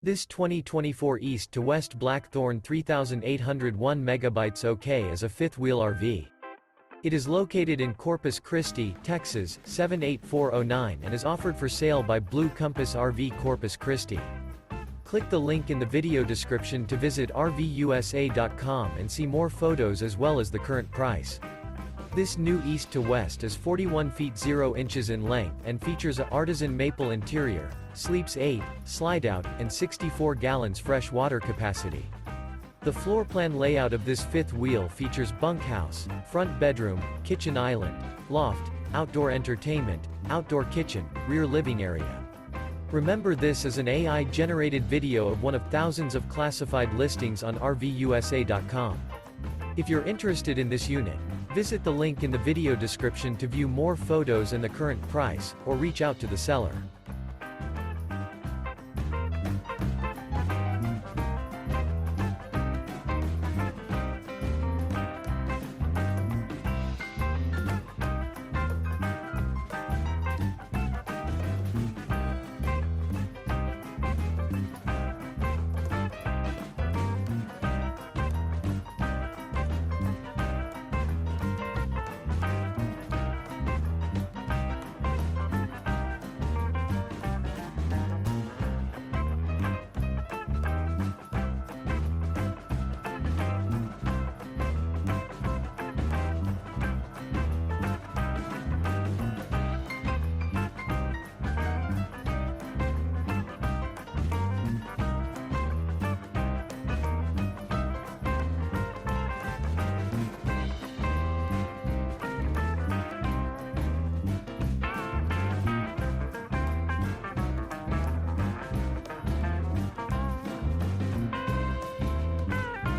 This 2024 East to West Blackthorn 3801 MB OK is a fifth-wheel RV. It is located in Corpus Christi, Texas, 78409 and is offered for sale by Blue Compass RV Corpus Christi. Click the link in the video description to visit RVUSA.com and see more photos as well as the current price. This new East to West is 41 feet 0 inches in length and features a ARTISAN MAPLE interior, sleeps 8, Slideout, and 64 gallons fresh water capacity. The floor plan layout of this fifth wheel features bunkhouse, front bedroom, kitchen island, loft, outdoor entertainment, outdoor kitchen, rear living area. Remember, this is an AI-generated video of one of thousands of classified listings on RVUSA.com. If you're interested in this unit, visit the link in the video description to view more photos and the current price, or reach out to the seller.